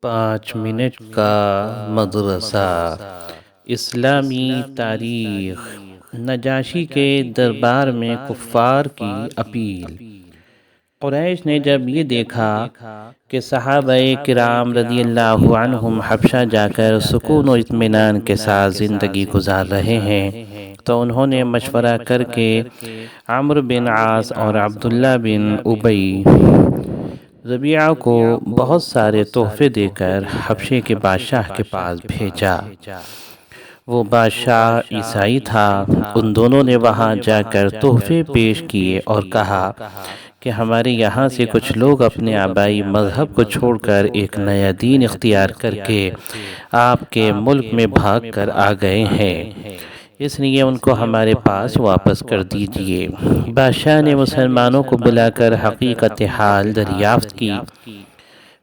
5 minute کا مدرسہ۔ اسلامی تاریخ۔ نجاشی کے دربار میں کفار کی اپیل۔ قریش نے جب یہ دیکھا کہ صحابہ کرام رضی اللہ عنہم حبشہ جا کر سکون و اطمینان کے ساتھ زندگی گزار رہے ہیں تو انہوں نے مشورہ کر کے عمرو بن عاص اور عبداللہ بن ابی ربیعہ کو بہت سارے تحفے دے کر حبشے کے بادشاہ کے پاس بھیجا۔ وہ بادشاہ عیسائی تھا۔ ان دونوں نے وہاں جا کر تحفے پیش کیے اور کہا کہ ہمارے یہاں سے کچھ لوگ اپنے آبائی مذہب کو چھوڑ کر ایک نیا دین اختیار کر کے آپ کے ملک میں بھاگ کر آ گئے ہیں، اس لیے ان کو ہمارے پاس واپس کر دیجیے۔ بادشاہ نے مسلمانوں کو بلا کر حقیقت حال دریافت کی۔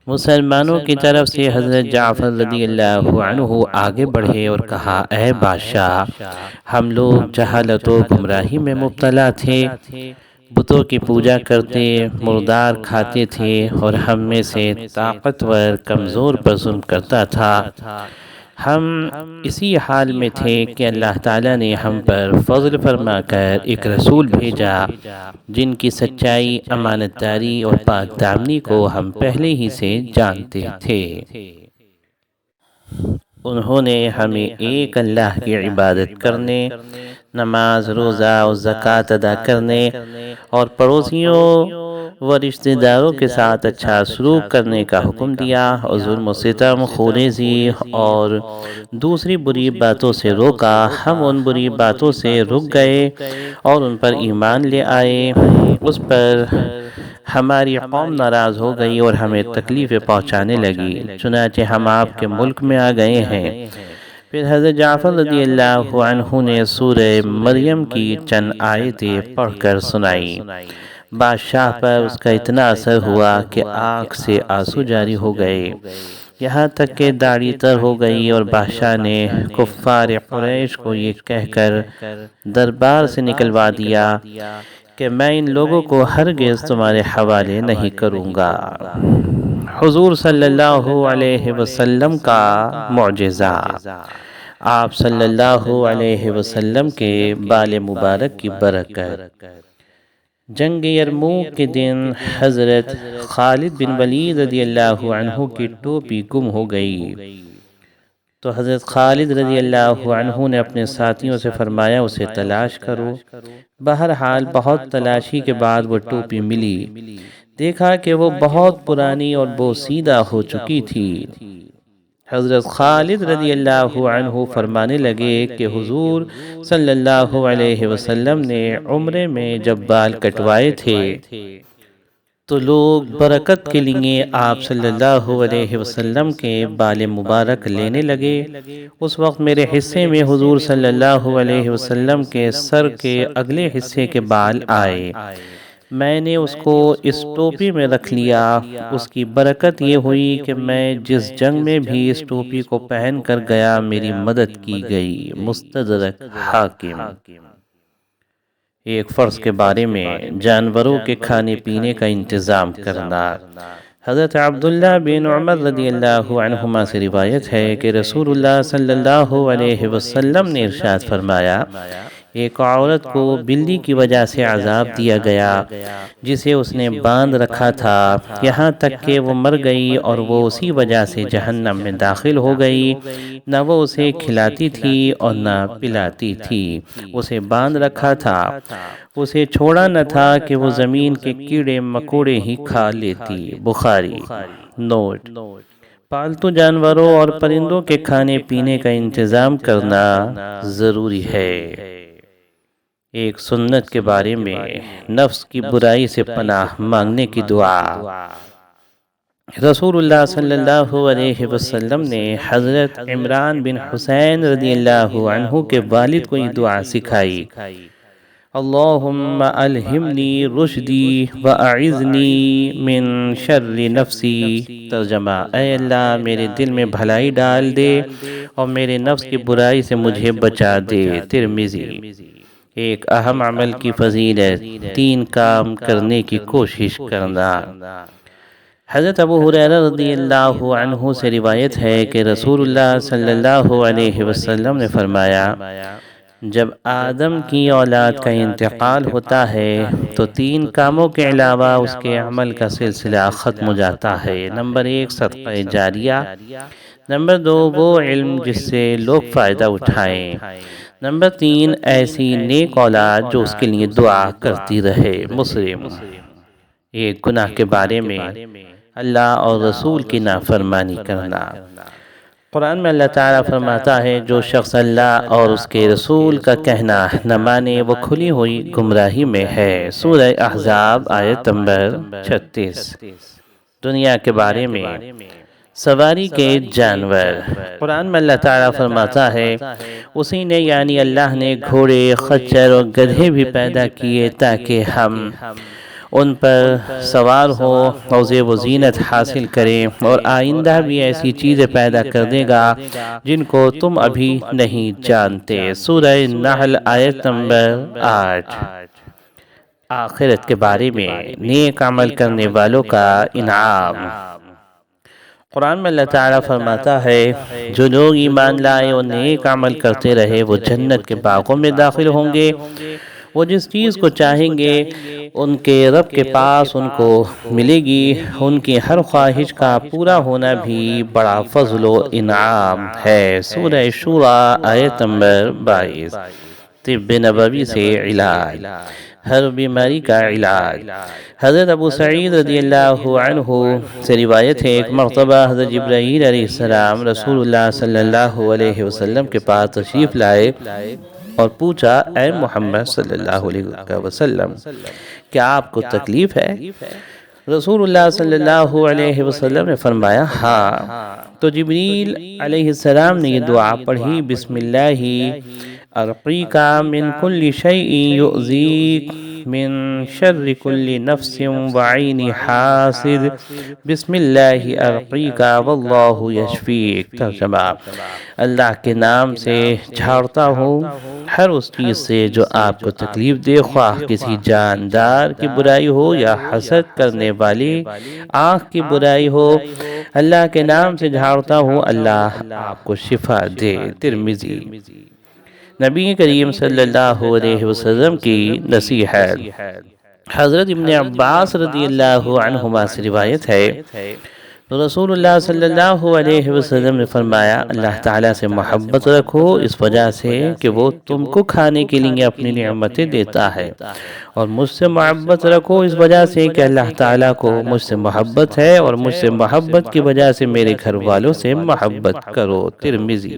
مسلمانوں کی طرف سے حضرت جعفر رضی اللہ عنہ آگے بڑھے اور کہا، اے بادشاہ، ہم لوگ جہالت و گمراہی میں مبتلا تھے، بتوں کی پوجا کرتے، مردار کھاتے تھے اور ہم میں سے طاقتور کمزور پر ظلم کرتا تھا۔ ہم اسی حال میں تھے کہ اللہ تعالیٰ نے ہم پر فضل فرما کر ایک رسول بھیجا جن کی سچائی، امانت داری اور پاک دامنی کو ہم پہلے ہی سے جانتے تھے۔ انہوں نے ہمیں ایک اللہ کی عبادت کرنے، نماز، روزہ اور زکوٰۃ ادا کرنے اور پڑوسیوں و رشتہ داروں کے ساتھ اچھا سلوک کرنے کا حکم دیا اور ظلم و ستم، خونریزی اور دوسری بری باتوں سے روکا۔ ہم ان بری باتوں سے رک گئے اور ان پر ایمان لے آئے۔ اس پر ہماری قوم ناراض ہو گئی اور ہمیں تکلیفیں پہنچانے لگی، چنانچہ ہم آپ کے ملک میں آ گئے ہیں۔ پھر حضرت جعفر رضی اللہ عنہ نے سورہ مریم کی چند آیتیں پڑھ کر سنائی۔ بادشاہ پر اس کا اتنا اثر ہوا کہ آنکھ سے آنسو جاری ہو گئے، یہاں تک کہ داڑھی تر ہو گئی، اور بادشاہ نے کفار قریش کو یہ کہہ کر دربار سے نکلوا دیا کہ میں ان لوگوں کو ہرگز تمہارے حوالے نہیں کروں گا۔ حضور صلی اللہ علیہ وسلم کا معجزہ۔ آپ صلی اللہ علیہ وسلم کے بال مبارک کی برکت۔ جنگ یرموک کے دن حضرت خالد بن ولید رضی اللہ عنہ کی ٹوپی گم ہو گئی تو حضرت خالد رضی اللہ عنہ نے اپنے ساتھیوں سے فرمایا، اسے تلاش کرو۔ بہرحال بہت تلاشی کے بعد وہ ٹوپی ملی۔ دیکھا کہ وہ بہت پرانی اور بوسیدہ ہو چکی تھی۔ حضرت خالد رضی اللہ عنہ فرمانے لگے کہ حضور صلی اللہ علیہ وسلم نے عمرے میں جب بال کٹوائے تھے تو لوگ برکت کے لیے آپ صلی اللہ علیہ وسلم کے بال مبارک لینے لگے۔ اس وقت میرے حصے میں حضور صلی اللہ علیہ وسلم کے سر کے اگلے حصے کے بال آئے۔ میں نے اس کو اس ٹوپی میں رکھ لیا۔ اس کی برکت یہ ہوئی کہ میں جس جنگ میں بھی اس ٹوپی کو پہن کر گیا میری مدد کی گئی۔ مستدرک حاکم۔ ایک فرض کے بارے میں جانوروں کے کھانے پینے کا انتظام کرنا۔ حضرت عبداللہ بن عمر رضی اللہ عنہما سے روایت ہے کہ رسول اللہ صلی اللہ علیہ وسلم نے ارشاد فرمایا، ایک عورت کو بلی کی وجہ سے عذاب دیا گیا جسے اس نے باندھ رکھا تھا، یہاں تک کہ وہ مر گئی اور وہ اسی وجہ سے جہنم میں داخل ہو گئی۔ نہ وہ اسے کھلاتی تھی اور نہ پلاتی تھی، اسے باندھ رکھا تھا، اسے چھوڑا نہ تھا کہ وہ زمین کے کیڑے مکوڑے ہی کھا لیتی۔ بخاری۔ نوٹ: پالتو جانوروں اور پرندوں کے کھانے پینے کا انتظام کرنا ضروری ہے۔ ایک سنت کے بارے میں نفس کی برائی سے پناہ مانگنے کی دعا۔ رسول اللہ صلی اللہ علیہ وسلم نے حضرت عمران بن حسین رضی اللہ عنہ کے والد کو یہ دعا سکھائی، اللہم الہمنی رشدی واعذنی من شر نفسی۔ ترجمہ: اے اللہ میرے دل میں بھلائی ڈال دے اور میرے نفس کی برائی سے مجھے بچا دے۔ ترمذی۔ ایک اہم عمل کی فضیلت: 3 کام کرنے کی کوشش کرنا۔ حضرت ابو ہریرہ رضی اللہ عنہ سے روایت ہے کہ رسول اللہ صلی اللہ علیہ وسلم نے فرمایا، جب آدم کی اولاد کا انتقال ہوتا ہے تو 3 کاموں کے علاوہ اس کے عمل کا سلسلہ ختم ہو جاتا ہے۔ نمبر 1 صدقہ جاریہ، نمبر 2 وہ علم جس سے لوگ فائدہ اٹھائیں، نمبر 3 ایسی نیک اولاد جو اس کے لیے دعا کرتی رہے۔ مسلم۔ یہ گناہ کے بارے میں اللہ اور رسول کی نافرمانی کرنا۔ قرآن میں اللہ تعالیٰ فرماتا ہے، جو شخص اللہ اور اس کے رسول کا کہنا نہ مانے وہ کھلی ہوئی گمراہی میں ہے۔ سورہ احزاب آیت نمبر 36۔ دنیا کے بارے میں سواری کے جانور۔ قرآن میں اللہ تعالیٰ فرماتا ہے، اسی نے یعنی اللہ نے گھوڑے، خچر اور گدھے بھی پیدا کیے تاکہ ہم ان پر سوار ہو اور زیب و زینت حاصل کریں، اور آئندہ بھی ایسی چیزیں پیدا کر دے گا جن کو تم ابھی نہیں جانتے۔ سورہ نحل آیت نمبر 8۔ آخرت کے بارے میں نیک عمل کرنے والوں کا انعام۔ قرآن میں اللہ تعالیٰ فرماتا ہے، جو لوگ ایمان لائے اور نیک عمل کرتے رہے وہ جنت کے باغوں میں داخل ہوں گے، وہ جس چیز کو چاہیں گے ان کے رب کے پاس ان کو ملے گی، ان کی ہر خواہش کا پورا ہونا بھی بڑا فضل و انعام ہے۔ سورہ شورى آیت نمبر 22۔ طب نبوی سے علاج۔ ہر بیماری کا علاج۔ حضرت ابو سعید رضی اللہ عنہ سے روایت ہے، ایک مرتبہ حضرت جبرائیل علیہ السلام رسول اللہ صلی اللہ علیہ وسلم کے پاس تشریف لائے اور پوچھا، اے محمد صلی اللہ علیہ وسلم، کیا آپ کو تکلیف ہے؟ رسول اللہ صلی اللہ علیہ وسلم نے فرمایا، ہاں۔ تو جبریل علیہ السلام نے یہ دعا پڑھی، بسم اللہ ارقیک من کل شیء یؤذیک من شر کل نفس وعین حاسد، بسم اللہ ارقیک واللہ یشفیک۔ ترجمہ، اللہ کے نام سے جھاڑتا ہوں ہر اس چیز سے جو آپ کو تکلیف دے، خواہ کسی جاندار کی برائی ہو یا حسد کرنے والی آنکھ کی برائی ہو، اللہ کے نام سے جھاڑتا ہوں، اللہ آپ کو شفا دے۔ ترمذی۔ نبی کریم صلی اللہ علیہ وسلم کی نصیحت۔ حضرت ابن عباس رضی اللہ عنہما سے روایت ہے، رسول اللہ صلی اللہ علیہ وسلم نے فرمایا، اللہ تعالیٰ سے محبت رکھو اس وجہ سے کہ وہ تم کو کھانے کے لیے اپنی نعمتیں دیتا ہے، اور مجھ سے محبت رکھو اس وجہ سے کہ اللہ تعالیٰ کو مجھ سے محبت ہے، اور مجھ سے محبت کی وجہ سے میرے گھر والوں سے محبت کرو۔ ترمذی۔